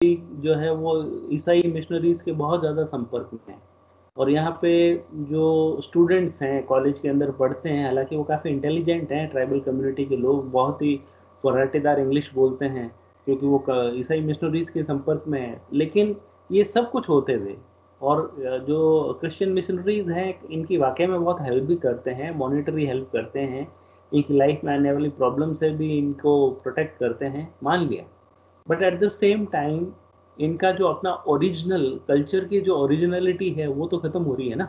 जो है वो ईसाई मिशनरीज के बहुत ज़्यादा संपर्क में है। और यहाँ पे जो स्टूडेंट्स हैं कॉलेज के अंदर पढ़ते हैं, हालांकि वो काफ़ी इंटेलिजेंट हैं, ट्राइबल कम्युनिटी के लोग बहुत ही फर्राटेदार इंग्लिश बोलते हैं क्योंकि वो ईसाई मिशनरीज के संपर्क में है। लेकिन ये सब कुछ होते हुए और जो क्रिश्चियन मिशनरीज हैं इनकी वाकई में बहुत हेल्प भी करते हैं, मॉनिटरी हेल्प करते हैं, इनकी लाइफ में आने वाली प्रॉब्लम से भी इनको प्रोटेक्ट करते हैं, मान लिया। But at the same time इनका जो अपना ओरिजिनल कल्चर की जो ओरिजिनलिटी है वो तो खत्म हो रही है ना।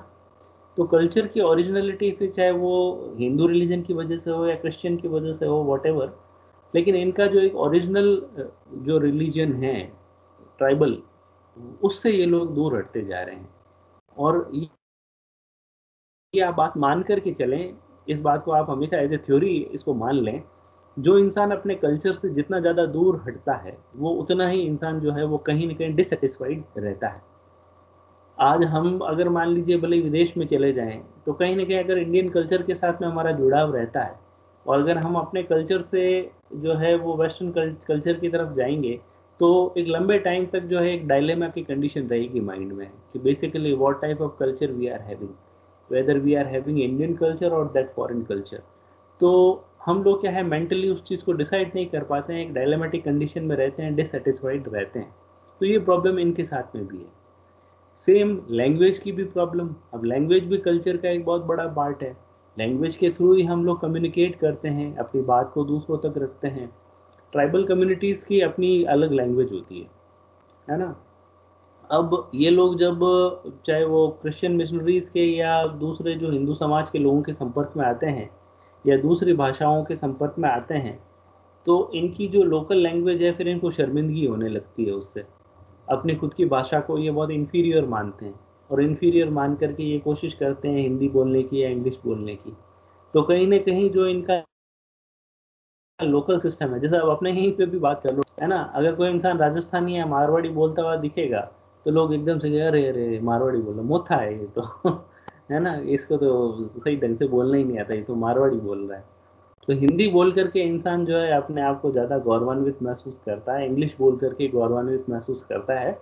तो कल्चर की ओरिजिनलिटी फिर चाहे वो हिंदू रिलीजन की वजह से हो या क्रिश्चियन की वजह से हो, वॉटेवर, लेकिन इनका जो एक ओरिजिनल जो रिलीजन है ट्राइबल, उससे ये लोग दूर हटते जा रहे हैं। और ये आप बात मान करके चलें, इस बात को आप हमेशा एज ए थ्योरी इसको मान लें, जो इंसान अपने कल्चर से जितना ज़्यादा दूर हटता है वो उतना ही इंसान जो है वो कहीं ना कहीं डिससेटिस्फाइड रहता है। आज हम अगर मान लीजिए भले विदेश में चले जाएं, तो कहीं ना कहीं अगर इंडियन कल्चर के साथ में हमारा जुड़ाव रहता है, और अगर हम अपने कल्चर से जो है वो वेस्टर्न कल्चर की तरफ जाएंगे, तो एक लंबे टाइम तक जो है एक डायलेमा की कंडीशन रहेगी माइंड में कि basically what type of culture we are having, whether we are having Indian culture और दैट फॉरेन कल्चर। तो हम लोग क्या है मेंटली उस चीज़ को डिसाइड नहीं कर पाते हैं, एक डायलेमेटिक कंडीशन में रहते हैं, डिससेटिस्फाइड रहते हैं। तो ये प्रॉब्लम इनके साथ में भी है। सेम लैंग्वेज की भी प्रॉब्लम। अब लैंग्वेज भी कल्चर का एक बहुत बड़ा पार्ट है। लैंग्वेज के थ्रू ही हम लोग कम्युनिकेट करते हैं, अपनी बात को दूसरों तक रखते हैं। ट्राइबल कम्युनिटीज़ की अपनी अलग लैंग्वेज होती है ना। अब ये लोग जब चाहे वो क्रिश्चियन मिशनरीज के या दूसरे जो हिंदू समाज के लोगों के संपर्क में आते हैं या दूसरी भाषाओं के संपर्क में आते हैं, तो इनकी जो लोकल लैंग्वेज है फिर इनको शर्मिंदगी होने लगती है उससे। अपनी खुद की भाषा को ये बहुत इन्फीरियर मानते हैं, और इन्फीरियर मान करके ये कोशिश करते हैं हिंदी बोलने की या इंग्लिश बोलने की। तो कहीं ना कहीं जो इनका लोकल सिस्टम है, जैसे अब अपने यहीं पे भी बात कर लो, है ना, अगर कोई इंसान राजस्थानी या मारवाड़ी बोलता हुआ दिखेगा तो लोग एकदम से कहे, अरे अरे मारवाड़ी बोल रहा, मोथा है ये तो है ना, इसको तो सही ढंग से बोलना ही नहीं आता, ये तो मारवाड़ी बोल रहा है। तो हिंदी बोल करके इंसान जो है अपने आप को ज़्यादा गौरवान्वित महसूस करता है, इंग्लिश बोल करके गौरवान्वित महसूस करता है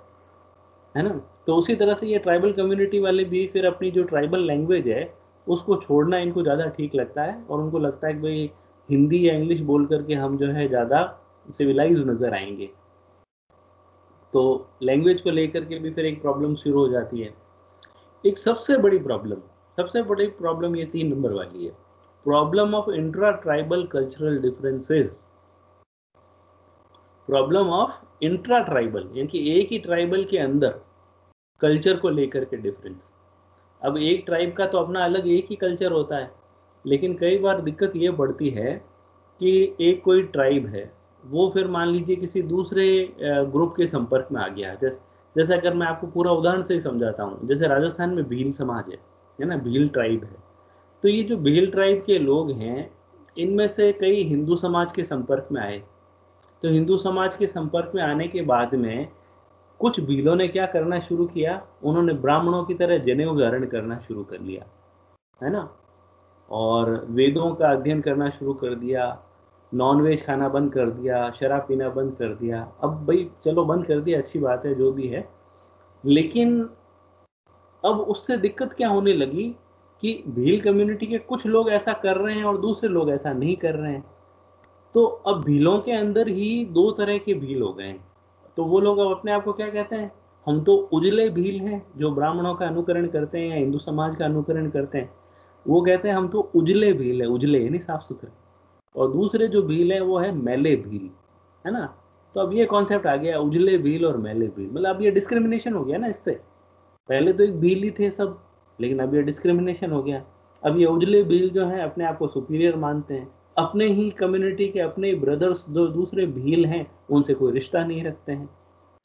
ना। तो उसी तरह से ये ट्राइबल कम्युनिटी वाले भी फिर अपनी जो ट्राइबल लैंग्वेज है उसको छोड़ना इनको ज़्यादा ठीक लगता है, और उनको लगता है कि भाई हिंदी या इंग्लिश बोल करके हम जो है ज़्यादा सिविलाइज नज़र आएंगे। तो लैंग्वेज को लेकर के भी फिर एक प्रॉब्लम शुरू हो जाती है। एक सबसे बड़ी प्रॉब्लम ये 3 नंबर वाली है, problem of intra tribal cultural differences. Problem of intra tribal यानी कि एक ही ट्राइबल के अंदर कल्चर को लेकर के डिफरेंस। अब एक ट्राइब का तो अपना अलग एक ही कल्चर होता है, लेकिन कई बार दिक्कत ये पड़ती है कि एक कोई ट्राइब है, वो फिर मान लीजिए किसी दूसरे ग्रुप के संपर्क में आ गया। जैसे अगर मैं आपको पूरा उदाहरण से ही समझाता हूँ, जैसे राजस्थान में भील समाज है ना, भील ट्राइब है। तो ये जो भील ट्राइब के लोग हैं, इनमें से कई हिंदू समाज के संपर्क में आए। तो हिंदू समाज के संपर्क में आने के बाद में कुछ भीलों ने क्या करना शुरू किया, उन्होंने ब्राह्मणों की तरह जनेऊ धारण करना शुरू कर लिया, है ना, और वेदों का अध्ययन करना शुरू कर दिया, नॉनवेज खाना बंद कर दिया, शराब पीना बंद कर दिया। अब भाई चलो बंद कर दिया, अच्छी बात है जो भी है, लेकिन अब उससे दिक्कत क्या होने लगी कि भील कम्युनिटी के कुछ लोग ऐसा कर रहे हैं और दूसरे लोग ऐसा नहीं कर रहे हैं। तो अब भीलों के अंदर ही 2 तरह के भील हो गए हैं। तो वो लोग अब अपने आप को क्या कहते हैं, हम तो उजले भील हैं जो ब्राह्मणों का अनुकरण करते हैं या हिंदू समाज का अनुकरण करते हैं। वो कहते हैं हम तो उजले भील है, उजले यानी साफ सुथरे। और दूसरे जो भील है वो है मैले भील, है ना। तो अब ये कॉन्सेप्ट आ गया, उजले भील और मैले भील, मतलब अब ये डिस्क्रिमिनेशन हो गया ना इससे। पहले तो एक भील ही थे सब, लेकिन अब ये डिस्क्रिमिनेशन हो गया। अब ये उजले भील जो है अपने आप को सुपीरियर मानते हैं, अपने ही कम्युनिटी के अपने ब्रदर्स जो दूसरे भील हैं उनसे कोई रिश्ता नहीं रखते हैं,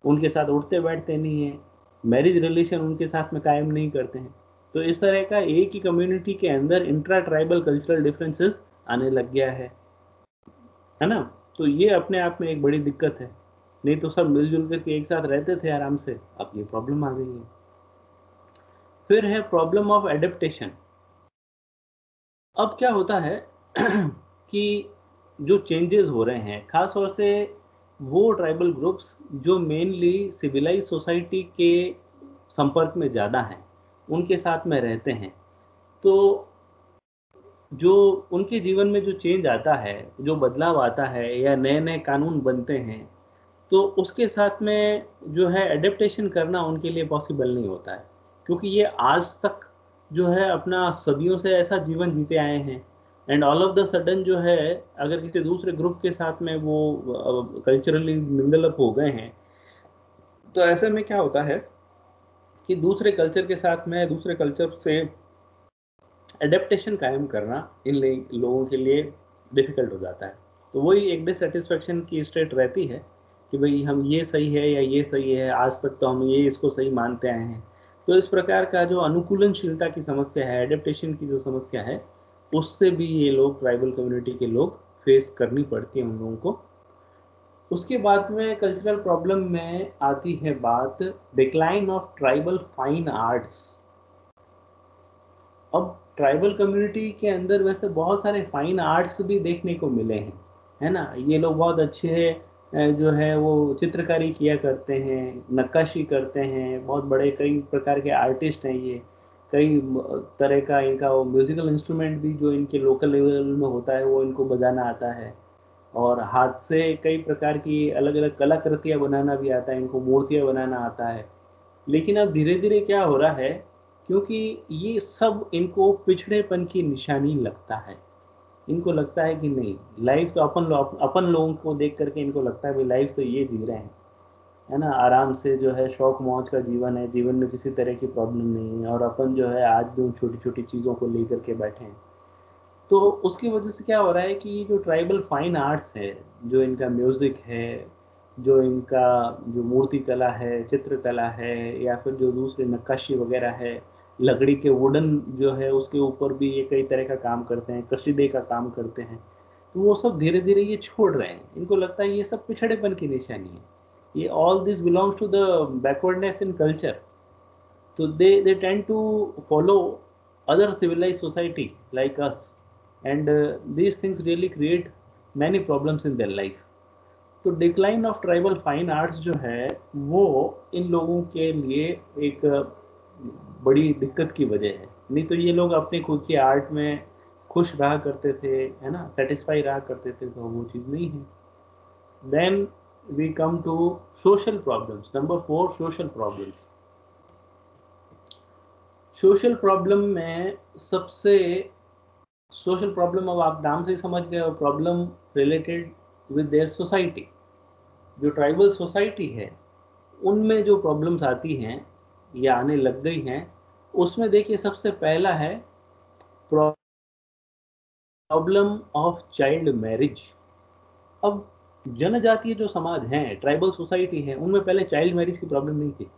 उनके साथ उठते बैठते नहीं हैं, मैरिज रिलेशन उनके साथ में कायम नहीं करते हैं। तो इस तरह का एक ही कम्युनिटी के अंदर इंट्रा ट्राइबल कल्चरल डिफरेंसेस आने लग गया है ना। तो ये अपने आप में एक बड़ी दिक्कत है। नहीं तो सब मिलजुल करके एक साथ रहते थे आराम से, अब ये प्रॉब्लम आ गई है। फिर है प्रॉब्लम ऑफ एडेप्टेशन। अब क्या होता है कि जो चेंजेस हो रहे हैं खास तौर से वो ट्राइबल ग्रुप्स जो मेनली सिविलाइज सोसाइटी के संपर्क में ज़्यादा हैं, उनके साथ में रहते हैं। तो जो उनके जीवन में जो चेंज आता है, जो बदलाव आता है या नए-नए कानून बनते हैं, तो उसके साथ में जो है एडैप्टेशन करना उनके लिए पॉसिबल नहीं होता है। क्योंकि ये आज तक जो है अपना सदियों से ऐसा जीवन जीते आए हैं and all of the sudden जो है अगर किसी दूसरे ग्रुप के साथ में वो कल्चरली मिंगल अप हो गए हैं, तो ऐसे में क्या होता है कि दूसरे कल्चर के साथ में दूसरे कल्चर से एडेप्टेशन कायम करना लोगों के लिए डिफ़िकल्ट हो जाता है। तो वही एक डिससैटिस्फैक्शन की स्टेट रहती है कि भई हम ये सही है या ये सही है, आज तक तो हम ये इसको सही मानते आए हैं। तो इस प्रकार का जो अनुकूलनशीलता की समस्या है, एडेप्टेशन की जो समस्या है, उससे भी ये लोग ट्राइबल कम्युनिटी के लोग फेस करनी पड़ती है उन लोगों को। उसके बाद में कल्चरल प्रॉब्लम में आती है बात decline of tribal fine arts. अब ट्राइबल कम्युनिटी के अंदर वैसे बहुत सारे फाइन आर्ट्स भी देखने को मिले हैं, है ना? ये लोग बहुत अच्छे जो है वो चित्रकारी किया करते हैं, नक्काशी करते हैं, बहुत बड़े कई प्रकार के आर्टिस्ट हैं ये। कई तरह का इनका वो म्यूज़िकल इंस्ट्रूमेंट भी जो इनके लोकल लेवल में होता है, वो इनको बजाना आता है। और हाथ से कई प्रकार की अलग-अलग कलाकृतियाँ बनाना भी आता है, इनको मूर्तियाँ बनाना आता है। लेकिन अब धीरे-धीरे क्या हो रहा है, क्योंकि ये सब इनको पिछड़ेपन की निशानी लगता है। इनको लगता है कि नहीं, लाइफ़ तो अपन लोगों को देख कर के इनको लगता है भई लाइफ़ तो ये जी रहे हैं, है ना? आराम से जो है शौक-मौज का जीवन है, जीवन में किसी तरह की प्रॉब्लम नहीं है और अपन जो है आज भी उन छोटी-छोटी चीज़ों को लेकर के बैठे हैं। तो उसकी वजह से क्या हो रहा है कि ये जो ट्राइबल फाइन आर्ट्स है, जो इनका म्यूज़िक है, जो इनका जो मूर्ति कला है, चित्रकला है या फिर जो दूसरे नक्काशी वगैरह है, लकड़ी के वुडन जो है उसके ऊपर भी ये कई तरह का काम करते हैं, कशीदे का काम करते हैं। तो वो सब धीरे-धीरे ये छोड़ रहे हैं। इनको लगता है ये सब पिछड़ेपन की निशानी है। ये all this belongs to the backwardness in culture. So they tend to follow other civilized society like us, and these things really create many problems in their life. तो decline of tribal fine arts जो है वो इन लोगों के लिए एक बड़ी दिक्कत की वजह है। नहीं तो ये लोग अपने खुद की आर्ट में खुश रहा करते थे, है ना? सैटिस्फाई रहा करते थे, तो वो चीज़ नहीं है। Then we come to social problems. Number 4, social problems. Social problem में सबसे सोशल प्रॉब्लम, अब आप नाम से ही समझ गए हो, problem related with their society. जो ट्राइबल सोसाइटी है, उनमें जो प्रॉब्लम्स आती हैं या आने लग गई हैं, उसमें देखिए सबसे पहला है प्रॉब्लम ऑफ चाइल्ड मैरिज। अब जनजातीय जो समाज हैं, ट्राइबल सोसाइटी है, उनमें पहले चाइल्ड मैरिज की प्रॉब्लम नहीं थी।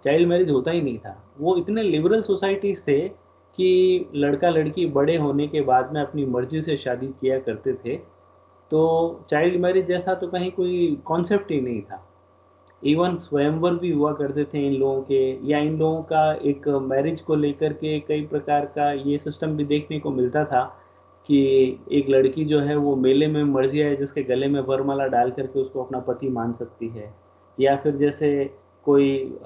चाइल्ड मैरिज होता ही नहीं था। वो इतने लिबरल सोसाइटीज़ थे कि लड़का-लड़की बड़े होने के बाद में अपनी मर्ज़ी से शादी किया करते थे। तो चाइल्ड मैरिज जैसा तो कहीं कोई कॉन्सेप्ट ही नहीं था। इवन स्वयंवर भी हुआ करते थे इन लोगों के, या इन लोगों का एक मैरिज को लेकर के कई प्रकार का ये सिस्टम भी देखने को मिलता था कि एक लड़की जो है वो मेले में मर्जी है जिसके गले में वरमाला डाल करके उसको अपना पति मान सकती है। या फिर जैसे कोई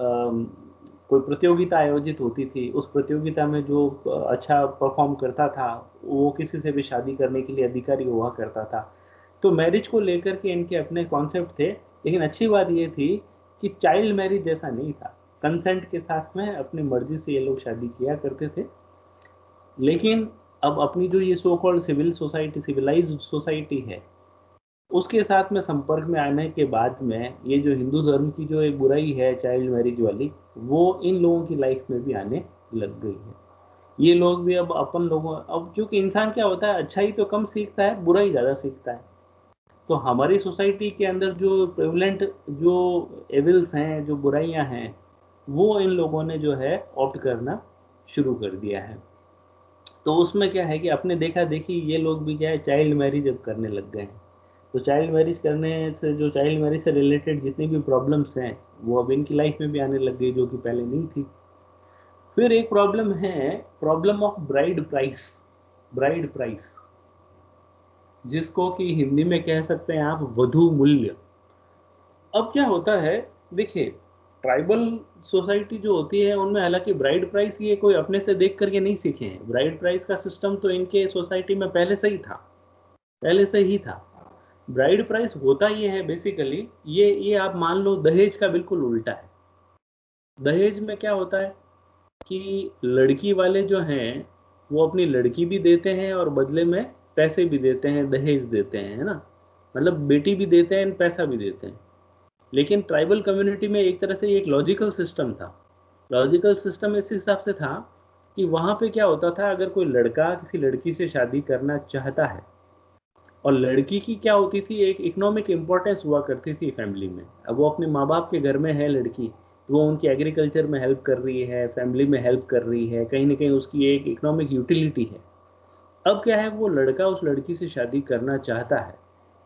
कोई प्रतियोगिता आयोजित होती थी, उस प्रतियोगिता में जो अच्छा परफॉर्म करता था, वो किसी से भी शादी करने के लिए अधिकारी हुआ करता था। तो मैरिज को लेकर के इनके अपने कॉन्सेप्ट थे, लेकिन अच्छी बात ये थी कि चाइल्ड मैरिज जैसा नहीं था। कंसेंट के साथ में अपनी मर्ज़ी से ये लोग शादी किया करते थे। लेकिन अब अपनी जो ये सो कॉल्ड सिविलाइज्ड सोसाइटी है, उसके साथ में संपर्क में आने के बाद में ये जो हिंदू धर्म की जो एक बुराई है चाइल्ड मैरिज वाली, वो इन लोगों की लाइफ में भी आने लग गई है। ये लोग भी अब अपन लोगों, अब क्योंकि इंसान क्या होता है, अच्छाई तो कम सीखता है, बुराई ज़्यादा सीखता है। तो हमारी सोसाइटी के अंदर जो प्रेवलेंट जो एविल्स हैं, जो बुराइयाँ हैं, वो इन लोगों ने जो है ऑप्ट करना शुरू कर दिया है। तो उसमें क्या है कि अपने देखा-देखी ये लोग भी क्या है चाइल्ड मैरिज अब करने लग गए हैं। तो चाइल्ड मैरिज करने से, जो चाइल्ड मैरिज से रिलेटेड जितनी भी प्रॉब्लम्स हैं, वो अब इनकी लाइफ में भी आने लग गई जो कि पहले नहीं थी। फिर एक प्रॉब्लम है, प्रॉब्लम ऑफ ब्राइड प्राइस, जिसको कि हिंदी में कह सकते हैं आप वधू मूल्य। अब क्या होता है, देखिए ट्राइबल सोसाइटी जो होती है उनमें हालांकि ब्राइड प्राइस ये कोई अपने से देख करके नहीं सीखे हैं। ब्राइड प्राइस का सिस्टम तो इनके सोसाइटी में पहले से ही था, पहले से ही था। ब्राइड प्राइस होता ये है बेसिकली, ये आप मान लो दहेज का बिल्कुल उल्टा है। दहेज में क्या होता है कि लड़की वाले जो हैं वो अपनी लड़की भी देते हैं और बदले में पैसे भी देते हैं, दहेज देते हैं, है ना। मतलब बेटी भी देते हैं, पैसा भी देते हैं। लेकिन ट्राइबल कम्युनिटी में एक तरह से ये एक लॉजिकल सिस्टम था। लॉजिकल सिस्टम इस हिसाब से था कि वहाँ पे क्या होता था, अगर कोई लड़का किसी लड़की से शादी करना चाहता है, और लड़की की क्या होती थी, एक इकोनॉमिक इम्पोर्टेंस हुआ करती थी फैमिली में। अब वो अपने माँ बाप के घर में है लड़की, तो वो उनकी एग्रीकल्चर में हेल्प कर रही है, फैमिली में हेल्प कर रही है, कहीं ना कहीं उसकी एक इकोनॉमिक यूटिलिटी है। अब क्या है, वो लड़का उस लड़की से शादी करना चाहता है,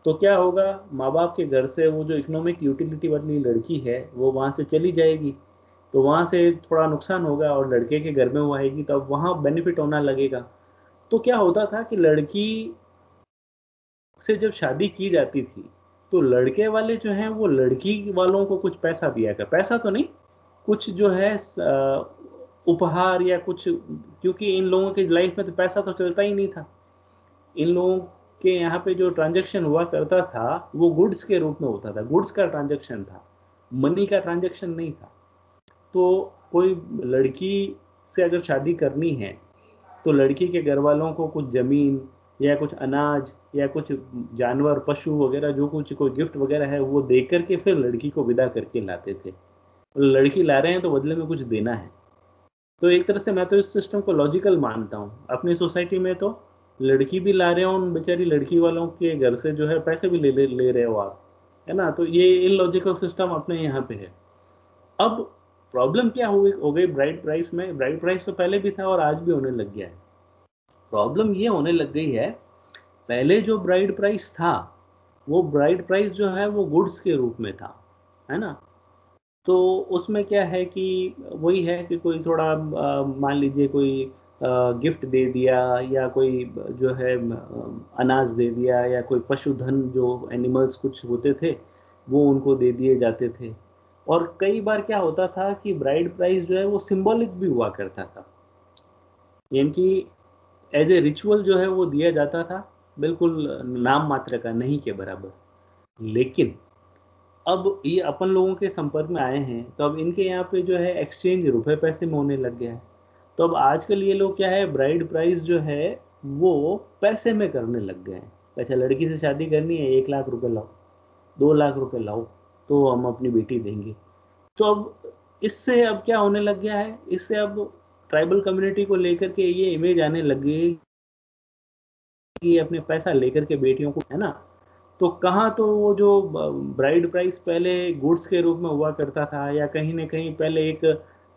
तो क्या होगा, माँ बाप के घर से वो जो इकोनॉमिक यूटिलिटी वाली लड़की है वो वहाँ से चली जाएगी, तो वहाँ से थोड़ा नुकसान होगा, और लड़के के घर में वो आएगी तो अब वहाँ बेनिफिट होना लगेगा। तो क्या होता था कि लड़की से जब शादी की जाती थी, तो लड़के वाले जो हैं वो लड़की वालों को कुछ पैसा दिया कर, पैसा तो नहीं, कुछ जो है उपहार या कुछ, क्योंकि इन लोगों की लाइफ में तो पैसा तो चलता ही नहीं था। इन लोगों के यहाँ पे जो ट्रांजैक्शन हुआ करता था वो गुड्स के रूप में होता था, गुड्स का ट्रांजैक्शन था, मनी का ट्रांजैक्शन नहीं था। तो कोई लड़की से अगर शादी करनी है, तो लड़की के घर वालों को कुछ ज़मीन या कुछ अनाज या कुछ जानवर पशु वगैरह जो कुछ कोई गिफ्ट वगैरह है वो दे करके फिर लड़की को विदा करके लाते थे। लड़की ला रहे हैं तो बदले में कुछ देना है। तो एक तरह से मैं तो इस सिस्टम को लॉजिकल मानता हूँ। अपनी सोसाइटी में तो लड़की भी ला रहे हो, उन बेचारी लड़की वालों के घर से जो है पैसे भी ले रहे हो आप, है ना। तो ये इलॉजिकल सिस्टम अपने यहाँ पे है। अब प्रॉब्लम क्या हो गई ब्राइड प्राइस में, ब्राइड प्राइस तो पहले भी था और आज भी होने लग गया है। प्रॉब्लम ये होने लग गई है, पहले जो ब्राइड प्राइस था वो ब्राइड प्राइस जो है वो गुड्स के रूप में था, है ना। तो उसमें क्या है कि वही है कि कोई थोड़ा मान लीजिए कोई गिफ्ट दे दिया, या कोई जो है अनाज दे दिया, या कोई पशुधन जो एनिमल्स कुछ होते थे वो उनको दे दिए जाते थे। और कई बार क्या होता था कि ब्राइड प्राइस जो है वो सिंबॉलिक भी हुआ करता था, यानी कि एज ए रिचुअल जो है वो दिया जाता था, बिल्कुल नाम मात्र का, नहीं के बराबर। लेकिन अब ये अपन लोगों के संपर्क में आए हैं तो अब इनके यहाँ पे जो है एक्सचेंज रुपए पैसे में होने लग गया है। तो अब आजकल ये लोग क्या है, ब्राइड प्राइस जो है वो पैसे में करने लग गए हैं। अच्छा, लड़की से शादी करनी है, 1 लाख रुपए लाओ, 2 लाख रुपए लाओ, तो हम अपनी बेटी देंगे। तो अब इससे अब क्या होने लग गया है, इससे अब ट्राइबल कम्युनिटी को लेकर के ये इमेज आने लग गई कि अपने पैसा लेकर के बेटियों को, है ना। तो कहाँ, तो वो जो ब्राइड प्राइस पहले गुड्स के रूप में हुआ करता था, या कहीं ना कहीं पहले एक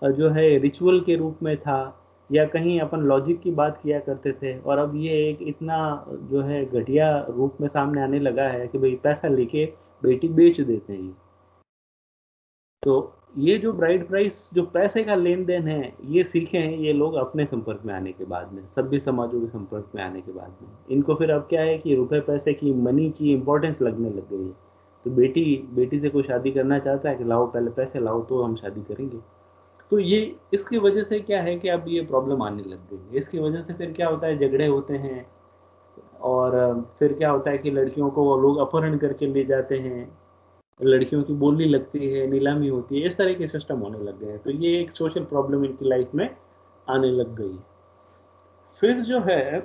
जो है रिचुअल के रूप में था, या कहीं अपन लॉजिक की बात किया करते थे, और अब ये एक इतना जो है घटिया रूप में सामने आने लगा है कि भाई पैसा लेके बेटी बेच देते हैं। तो ये जो ब्राइड प्राइस जो पैसे का लेन देन है, ये सीखे हैं ये लोग अपने संपर्क में आने के बाद में, सभ्य समाजों के संपर्क में आने के बाद में। इनको फिर अब क्या है कि रुपए पैसे की, मनी की इंपॉर्टेंस लगने लग गई है। तो बेटी बेटी से कोई शादी करना चाहता है कि लाओ पहले पैसे लाओ तो हम शादी करेंगे। तो ये इसकी वजह से क्या है कि अब ये प्रॉब्लम आने लग गई है। इसकी वजह से फिर क्या होता है, झगड़े होते हैं, और फिर क्या होता है कि लड़कियों को वो लोग अपहरण करके ले जाते हैं, लड़कियों की बोली लगती है, नीलामी होती है, इस तरह के सिस्टम होने लग गए हैं। तो ये एक सोशल प्रॉब्लम इनकी लाइफ में आने लग गई। फिर जो है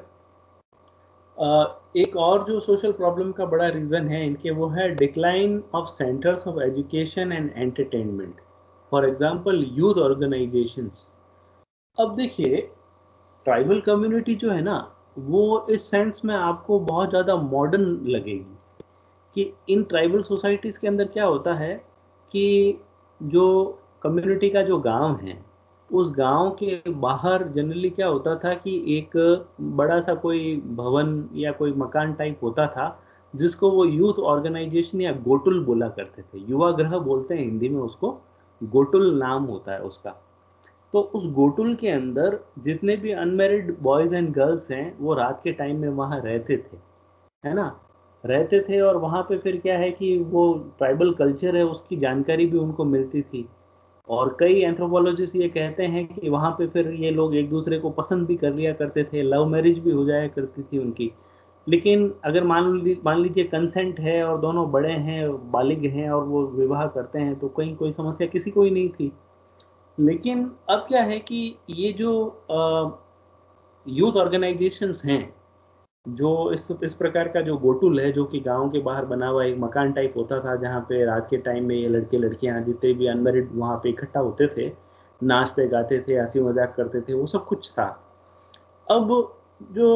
एक और जो सोशल प्रॉब्लम का बड़ा रीज़न है इनके, वो है decline of centres of education and entertainment, for example youth organisations. अब देखिए, ट्राइबल कम्युनिटी जो है ना, वो इस सेंस में आपको बहुत ज़्यादा मॉडर्न लगेगी कि इन ट्राइबल सोसाइटीज़ के अंदर क्या होता है कि जो कम्युनिटी का जो गांव है, उस गांव के बाहर जनरली क्या होता था कि एक बड़ा सा कोई भवन या कोई मकान टाइप होता था, जिसको वो यूथ ऑर्गेनाइजेशन या गोटुल बोला करते थे, युवा गृह बोलते हैं हिंदी में उसको, गोटुल नाम होता है उसका। तो उस गोटुल के अंदर जितने भी अनमेरिड बॉयज एंड गर्ल्स हैं वो रात के टाइम में वहाँ रहते थे, है ना। रहते थे, और वहाँ पे फिर क्या है कि वो ट्राइबल कल्चर है उसकी जानकारी भी उनको मिलती थी। और कई एंथ्रोपोलॉजिस्ट ये कहते हैं कि वहाँ पे फिर ये लोग एक दूसरे को पसंद भी कर लिया करते थे, लव मैरिज भी हो जाया करती थी उनकी। लेकिन अगर मान लीजिए कंसेंट है और दोनों बड़े हैं, बालिग हैं, और वो विवाह करते हैं, तो कहीं कोई समस्या किसी को ही नहीं थी। लेकिन अब क्या है कि ये जो यूथ ऑर्गेनाइजेशंस हैं, जो इस प्रकार का जो गोटुल है, जो कि गांव के बाहर बना हुआ एक मकान टाइप होता था, जहाँ पे रात के टाइम में ये लड़के लड़कियां जितने भी अनमैरिड वहाँ पे इकट्ठा होते थे, नाचते गाते थे, हंसी मजाक करते थे, वो सब कुछ था। अब जो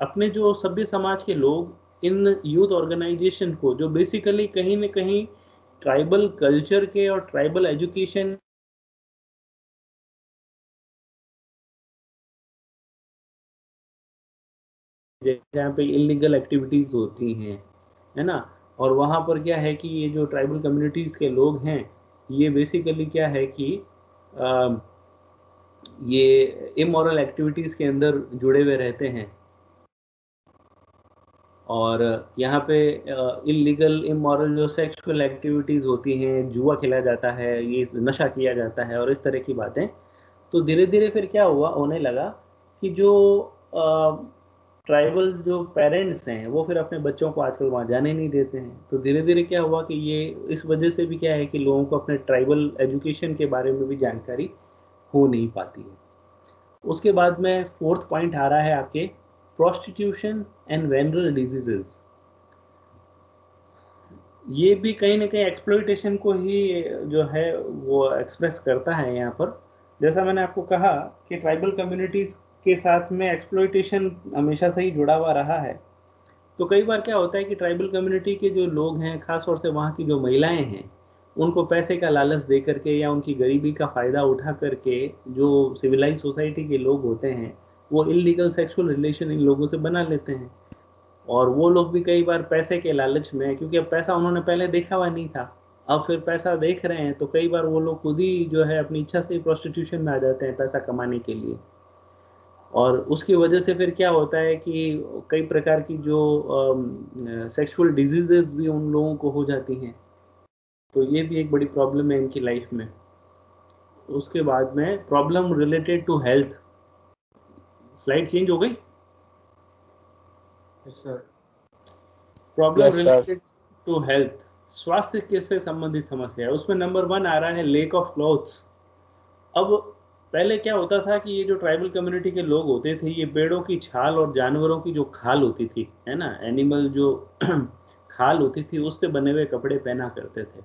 अपने जो सभ्य समाज के लोग इन यूथ ऑर्गेनाइजेशन को, जो बेसिकली कहीं न कहीं ट्राइबल कल्चर के और ट्राइबल एजुकेशन, जहाँ पे इलीगल एक्टिविटीज होती हैं, है ना, और वहाँ पर क्या है कि ये जो ट्राइबल कम्युनिटीज के लोग हैं, ये बेसिकली क्या है कि अ, ये इमोरल एक्टिविटीज के अंदर जुड़े हुए रहते हैं। और यहाँ पे इलीगल इमोरल जो सेक्सुअल एक्टिविटीज होती हैं, जुआ खेला जाता है, ये नशा किया जाता है, और इस तरह की बातें। तो धीरे धीरे फिर क्या हुआ होने लगा कि जो ट्राइबल जो पेरेंट्स हैं, वो फिर अपने बच्चों को आजकल वहाँ जाने नहीं देते हैं। तो धीरे धीरे क्या हुआ कि ये इस वजह से भी क्या है कि लोगों को अपने ट्राइबल एजुकेशन के बारे में भी जानकारी हो नहीं पाती है। उसके बाद में फोर्थ पॉइंट आ रहा है आपके, प्रोस्टिट्यूशन एंड वेनरल डिजीजेस। ये भी कहीं ना कहीं एक्सप्लॉइटेशन को ही जो है वो एक्सप्रेस करता है यहाँ पर। जैसा मैंने आपको कहा कि ट्राइबल कम्युनिटीज के साथ में एक्सप्लॉइटेशन हमेशा से ही जुड़ा हुआ रहा है। तो कई बार क्या होता है कि ट्राइबल कम्युनिटी के जो लोग हैं, खास तौर से वहाँ की जो महिलाएं हैं, उनको पैसे का लालच दे करके या उनकी गरीबी का फायदा उठा करके जो सिविलाइज सोसाइटी के लोग होते हैं, वो इलीगल सेक्सुअल रिलेशन इन लोगों से बना लेते हैं। और वो लोग भी कई बार पैसे के लालच में, क्योंकि अब पैसा उन्होंने पहले देखा हुआ नहीं था, अब फिर पैसा देख रहे हैं, तो कई बार वो लोग खुद ही जो है अपनी इच्छा से ही प्रोस्टिट्यूशन में आ जाते हैं पैसा कमाने के लिए। और उसकी वजह से फिर क्या होता है कि कई प्रकार की जो सेक्सुअल डिजीजेज भी उन लोगों को हो जाती हैं। तो ये भी एक बड़ी प्रॉब्लम है इनकी लाइफ में। उसके बाद में problem related to health. Slide change हो गई। Yes sir. Problem yes sir. Related to health, स्वास्थ्य के से संबंधित समस्या है। उसमें नंबर 1 आ रहा है लेक ऑफ क्लॉथ्स। अब पहले क्या होता था कि ये जो ट्राइबल कम्युनिटी के लोग होते थे, ये पेड़ों की छाल और जानवरों की जो खाल होती थी, है ना, एनिमल जो खाल होती थी, उससे बने हुए कपड़े पहना करते थे।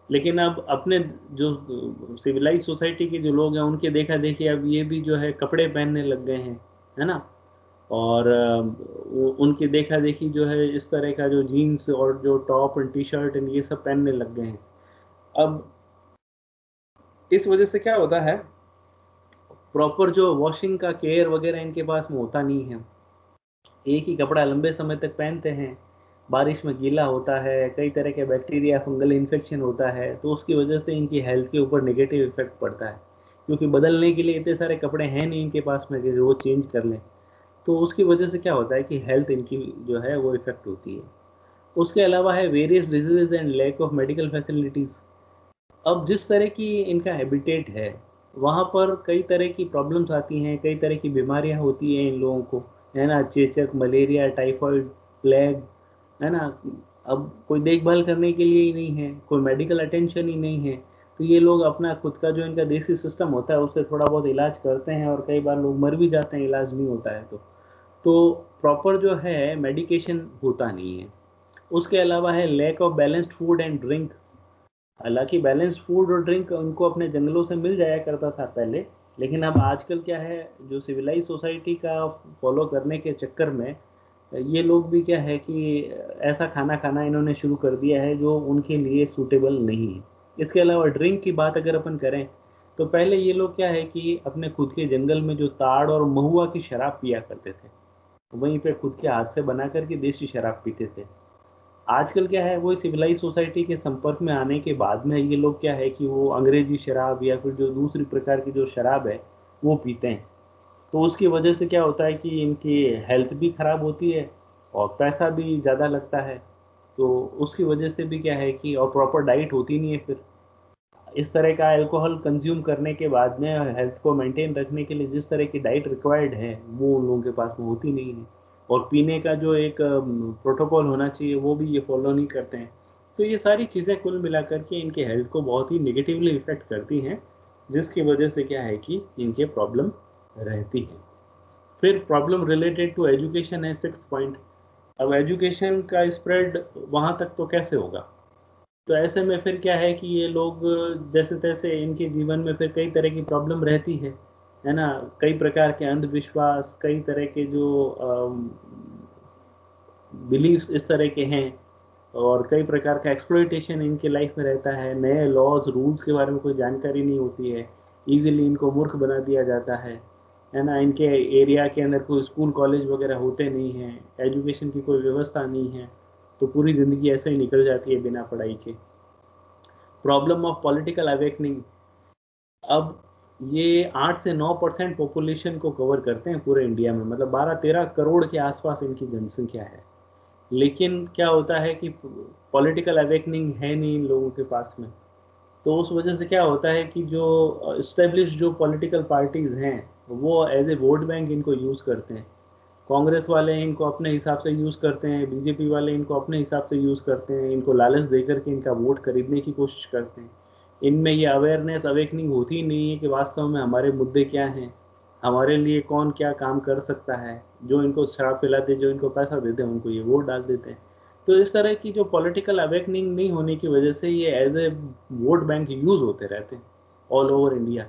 लेकिन अब अपने जो सिविलाइज सोसाइटी के जो लोग हैं, उनके देखा देखी अब ये भी जो है कपड़े पहनने लग गए हैं, है ना। और उनकी देखा देखी जो है इस तरह का जो जीन्स और जो top and T shirt and ये सब पहनने लग गए हैं। अब इस वजह से क्या होता है, प्रॉपर जो वॉशिंग का केयर वगैरह इनके पास में होता नहीं है। एक ही कपड़ा लंबे समय तक पहनते हैं, बारिश में गीला होता है, कई तरह के बैक्टीरिया फंगल इन्फेक्शन होता है, तो उसकी वजह से इनकी हेल्थ के ऊपर नेगेटिव इफेक्ट पड़ता है। क्योंकि बदलने के लिए इतने सारे कपड़े हैं नहीं इनके पास में कि वो चेंज कर लें। तो उसकी वजह से क्या होता है कि हेल्थ इनकी जो है वो इफेक्ट होती है। उसके अलावा है various diseases and lack of medical facilities. अब जिस तरह की इनका हैबिटेट है, वहाँ पर कई तरह की प्रॉब्लम्स आती हैं, कई तरह की बीमारियाँ होती हैं इन लोगों को, है ना, चेचक, मलेरिया, टाइफाइड, प्लेग, है ना। अब कोई देखभाल करने के लिए ही नहीं है, कोई मेडिकल अटेंशन ही नहीं है। तो ये लोग अपना खुद का जो इनका देसी सिस्टम होता है उससे थोड़ा बहुत इलाज करते हैं, और कई बार लोग मर भी जाते हैं इलाज नहीं होता है तो प्रॉपर जो है मेडिकेशन होता नहीं है। उसके अलावा है lack of balanced food and drink. हालांकि बैलेंस्ड फूड और ड्रिंक उनको अपने जंगलों से मिल जाया करता था पहले, लेकिन अब आजकल क्या है, जो सिविलाइज सोसाइटी का फॉलो करने के चक्कर में ये लोग भी क्या है कि ऐसा खाना खाना इन्होंने शुरू कर दिया है जो उनके लिए सूटेबल नहीं है। इसके अलावा ड्रिंक की बात अगर अपन करें, तो पहले ये लोग क्या है कि अपने खुद के जंगल में जो ताड़ और महुआ की शराब पिया करते थे, वहीं पे खुद के हाथ से बना करके देसी शराब पीते थे। आजकल क्या है, वो सिविलाइज सोसाइटी के संपर्क में आने के बाद में ये लोग क्या है कि वो अंग्रेजी शराब या फिर जो दूसरी प्रकार की जो शराब है वो पीते हैं। तो उसकी वजह से क्या होता है कि इनकी हेल्थ भी खराब होती है, और पैसा भी ज़्यादा लगता है, तो उसकी वजह से भी क्या है कि और प्रॉपर डाइट होती नहीं है फिर। इस तरह का अल्कोहल कंज्यूम करने के बाद में हेल्थ को मेंटेन रखने के लिए जिस तरह की डाइट रिक्वायर्ड है, वो उन लोगों के पास में होती नहीं है। और पीने का जो एक प्रोटोकॉल होना चाहिए, वो भी ये फॉलो नहीं करते हैं। तो ये सारी चीज़ें कुल मिलाकर के इनके हेल्थ को बहुत ही नेगेटिवली इफ़ेक्ट करती हैं, जिसकी वजह से क्या है कि इनके प्रॉब्लम रहती है। फिर प्रॉब्लम रिलेटेड टू एजुकेशन है 6th पॉइंट। अब एजुकेशन का स्प्रेड वहाँ तक तो कैसे होगा? तो ऐसे में फिर क्या है कि ये लोग जैसे-तैसे इनके जीवन में फिर कई तरह की प्रॉब्लम रहती है ना? कई प्रकार के अंधविश्वास, कई तरह के जो बिलीफ्स इस तरह के हैं और कई प्रकार का एक्सप्लॉइटेशन इनके लाइफ में रहता है। नए लॉज़, रूल्स के बारे में कोई जानकारी नहीं होती है। ईज़िली इनको मूर्ख बना दिया जाता है ना? इनके एरिया के अंदर कोई स्कूल, कॉलेज वगैरह होते नहीं हैं, एजुकेशन की कोई व्यवस्था नहीं है, तो पूरी ज़िंदगी ऐसे ही निकल जाती है बिना पढ़ाई के। Problem of political awakening. अब ये 8 से 9% पॉपुलेशन को कवर करते हैं पूरे इंडिया में, मतलब 12-13 करोड़ के आसपास इनकी जनसंख्या है। लेकिन क्या होता है कि पॉलिटिकल अवेकनिंग है नहीं इन लोगों के पास में। तो उस वजह से क्या होता है कि जो एस्टेब्लिश्ड जो पॉलिटिकल पार्टीज़ हैं, वो एज़ ए वोट बैंक इनको यूज़ करते हैं। कांग्रेस वाले इनको अपने हिसाब से यूज़ करते हैं, बीजेपी वाले इनको अपने हिसाब से यूज़ करते हैं, इनको लालच देकर के इनका वोट खरीदने की कोशिश करते हैं। इनमें ये अवेयरनेस, अवेकनिंग होती ही नहीं है कि वास्तव में हमारे मुद्दे क्या हैं, हमारे लिए कौन क्या काम कर सकता है। जो इनको शराब पिलाते, जो इनको पैसा देते हैं, उनको ये वोट डाल देते हैं। तो इस तरह की जो पॉलिटिकल अवेकनिंग नहीं होने की वजह से ये as a vote bank use होते रहते हैं, ऑल ओवर इंडिया।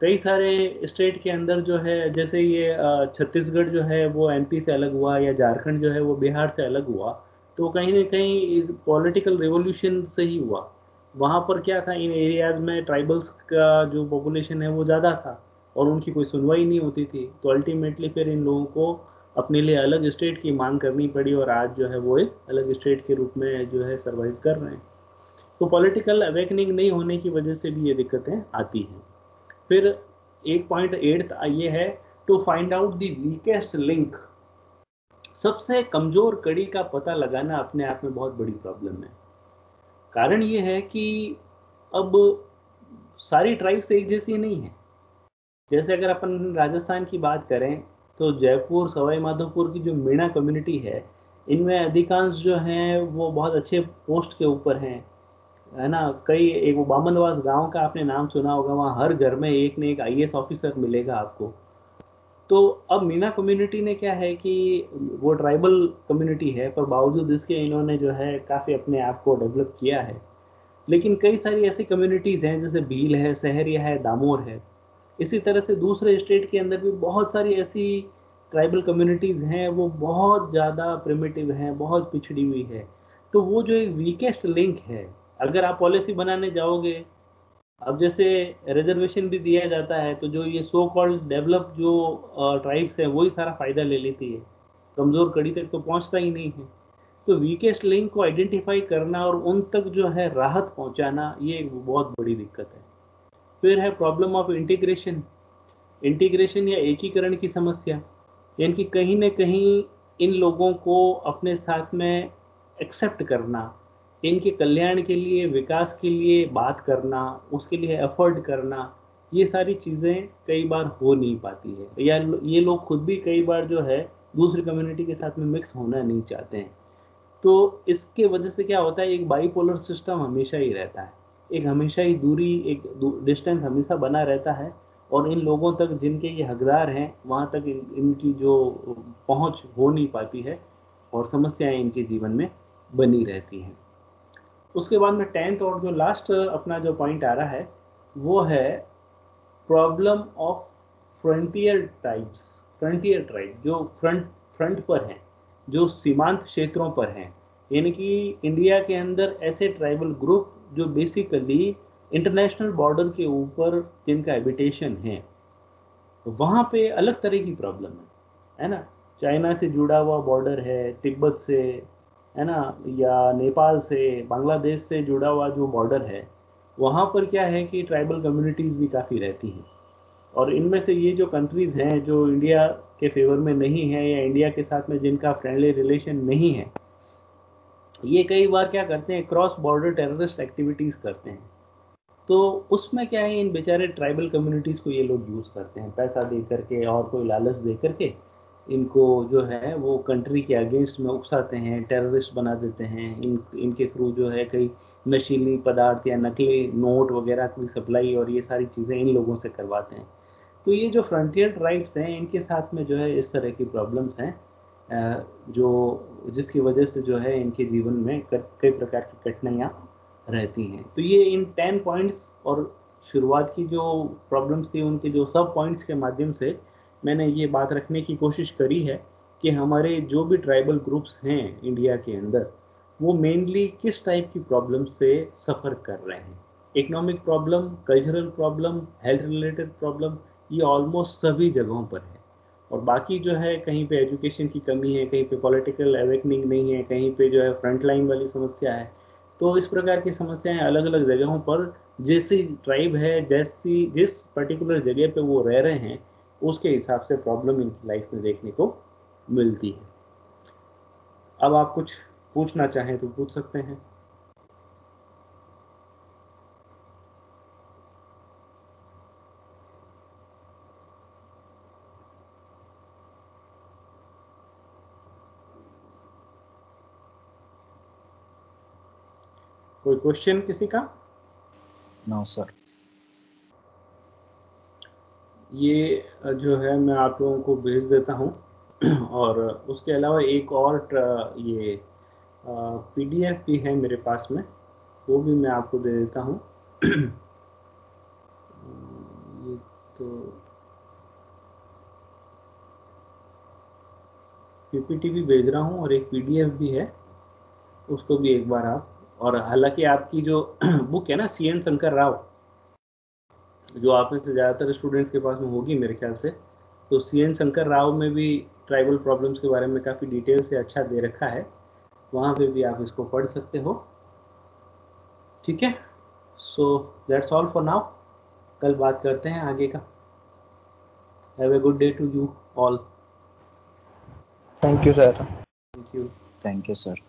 कई सारे स्टेट के अंदर जो है, जैसे ये छत्तीसगढ़ जो है वो एमपी से अलग हुआ, या झारखंड जो है वो बिहार से अलग हुआ, तो कहीं न कहीं इस पॉलिटिकल रिवॉल्यूशन से ही हुआ। वहाँ पर क्या था, इन एरियाज़ में ट्राइबल्स का जो पॉपुलेशन है वो ज़्यादा था और उनकी कोई सुनवाई नहीं होती थी। तो अल्टीमेटली फिर इन लोगों को अपने लिए अलग स्टेट की माँग करनी पड़ी और आज जो है वो एक अलग स्टेट के रूप में जो है सर्वाइव कर रहे हैं। तो पॉलिटिकल अवेकनिंग नहीं होने की वजह से भी ये दिक्कतें आती हैं। फिर एक पॉइंट 8th ये है, to find out the weakest link. सबसे कमजोर कड़ी का पता लगाना अपने आप में बहुत बड़ी प्रॉब्लम है। कारण ये है कि अब सारी ट्राइब्स एक जैसी नहीं है। जैसे अगर अपन राजस्थान की बात करें, तो जयपुर, सवाई माधोपुर की जो मीणा कम्युनिटी है, इनमें अधिकांश जो हैं वो बहुत अच्छे पोस्ट के ऊपर हैं, है ना? कई, एक वो बामनवास गाँव का आपने नाम सुना होगा, वहाँ हर घर में एक न एक आईएएस ऑफिसर मिलेगा आपको। तो अब मीना कम्युनिटी ने क्या है कि वो ट्राइबल कम्युनिटी है, पर बावजूद इसके इन्होंने जो है काफ़ी अपने आप को डेवलप किया है। लेकिन कई सारी ऐसी कम्युनिटीज़ हैं, जैसे भील है, सहरिया है, दामोर है। इसी तरह से दूसरे स्टेट के अंदर भी बहुत सारी ऐसी ट्राइबल कम्युनिटीज़ हैं, वो बहुत ज़्यादा प्रिमिटिव हैं, बहुत पिछड़ी हुई है। तो वो जो एक वीकेस्ट लिंक है, अगर आप पॉलिसी बनाने जाओगे, अब जैसे रिज़र्वेशन भी दिया जाता है, तो जो ये सो कॉल्ड डेवलप्ड जो ट्राइब्स हैं, वही सारा फ़ायदा ले लेती है। कमज़ोर कड़ी तक तो पहुँचता ही नहीं है। तो वीकेस्ट लिंक को आइडेंटिफ़ाई करना और उन तक जो है राहत पहुँचाना, ये एक बहुत बड़ी दिक्कत है। फिर है प्रॉब्लम ऑफ इंटीग्रेशन। इंटीग्रेशन या एकीकरण की समस्या, यानी कि कहीं न कहीं इन लोगों को अपने साथ में एक्सेप्ट करना, इनके कल्याण के लिए, विकास के लिए बात करना, उसके लिए एफ़र्ट करना, ये सारी चीज़ें कई बार हो नहीं पाती है, या ये लोग खुद भी कई बार जो है दूसरी कम्युनिटी के साथ में मिक्स होना नहीं चाहते हैं। तो इसके वजह से क्या होता है, एक बाइपोलर सिस्टम हमेशा ही रहता है। एक हमेशा ही दूरी, एक डिस्टेंस हमेशा बना रहता है और इन लोगों तक जिनके ये हकदार हैं, वहाँ तक इनकी जो पहुँच हो नहीं पाती है और समस्याएँ इनके जीवन में बनी रहती हैं। उसके बाद में 10th और जो लास्ट अपना जो पॉइंट आ रहा है, वो है problem of frontier tribes. Frontier tribe जो फ्रंट फ्रंट पर हैं, जो सीमांत क्षेत्रों पर हैं, यानी कि इंडिया के अंदर ऐसे ट्राइबल ग्रुप जो बेसिकली इंटरनेशनल बॉर्डर के ऊपर जिनका हैबिटेशन है, वहाँ पे अलग तरह की प्रॉब्लम है ना? चाइना से जुड़ा हुआ बॉर्डर है, तिब्बत से, है ना? या नेपाल से, बांग्लादेश से जुड़ा हुआ जो बॉर्डर है, वहाँ पर क्या है कि ट्राइबल कम्युनिटीज़ भी काफ़ी रहती हैं। और इनमें से ये जो कंट्रीज़ हैं, जो इंडिया के फेवर में नहीं है या इंडिया के साथ में जिनका फ्रेंडली रिलेशन नहीं है, ये कई बार क्या करते हैं, क्रॉस बॉर्डर टेररिस्ट एक्टिविटीज़ करते हैं। तो उसमें क्या है, इन बेचारे ट्राइबल कम्युनिटीज़ को ये लोग यूज़ करते हैं, पैसा दे करके और कोई लालच दे करके इनको जो है वो कंट्री के अगेंस्ट में उकसाते हैं, टेररिस्ट बना देते हैं। इनके थ्रू जो है कई नशीली पदार्थ या नकली नोट वगैरह की सप्लाई और ये सारी चीज़ें इन लोगों से करवाते हैं। तो ये जो फ्रंटियर ट्राइब्स हैं, इनके साथ में जो है इस तरह की प्रॉब्लम्स हैं, जो जिसकी वजह से जो है इनके जीवन में कई प्रकार की कठिनाइयाँ रहती हैं। तो ये इन 10 पॉइंट्स और शुरुआत की जो प्रॉब्लम्स थी उनके जो सब पॉइंट्स के माध्यम से मैंने ये बात रखने की कोशिश करी है कि हमारे जो भी ट्राइबल ग्रुप्स हैं इंडिया के अंदर, वो मेनली किस टाइप की प्रॉब्लम से सफ़र कर रहे हैं। Economic problem, cultural problem, health related problem, ये ऑलमोस्ट सभी जगहों पर है। और बाकी जो है कहीं पे एजुकेशन की कमी है, कहीं पे पॉलिटिकल अवेकनिंग नहीं है, कहीं पे जो है फ्रंट लाइन वाली समस्या है। तो इस प्रकार की समस्याएं अलग अलग जगहों पर, जैसी ट्राइब है, जैसी जिस पर्टिकुलर जगह पे वो रह रहे हैं, उसके हिसाब से प्रॉब्लम इनकी लाइफ में देखने को मिलती है। अब आप कुछ पूछना चाहें तो पूछ सकते हैं। कोई क्वेश्चन किसी का? No sir. ये जो है मैं आप लोगों को भेज देता हूँ और उसके अलावा एक और ये पीडीएफ भी है मेरे पास में, वो भी मैं आपको दे देता हूँ। ये तो पीपीटी भी भेज रहा हूँ और एक पीडीएफ भी है, उसको भी एक बार आप, और हालांकि आपकी जो बुक है ना सीएन शंकर राव, जो आप में से ज़्यादातर स्टूडेंट्स के पास में होगी मेरे ख्याल से, तो सीएन शंकर राव में भी ट्राइबल प्रॉब्लम्स के बारे में काफ़ी डिटेल से अच्छा दे रखा है, वहाँ पे भी आप इसको पढ़ सकते हो। ठीक है, so that's all for now, कल बात करते हैं आगे का। Have a good day to you all. Thank you sir. Thank you. Thank you sir.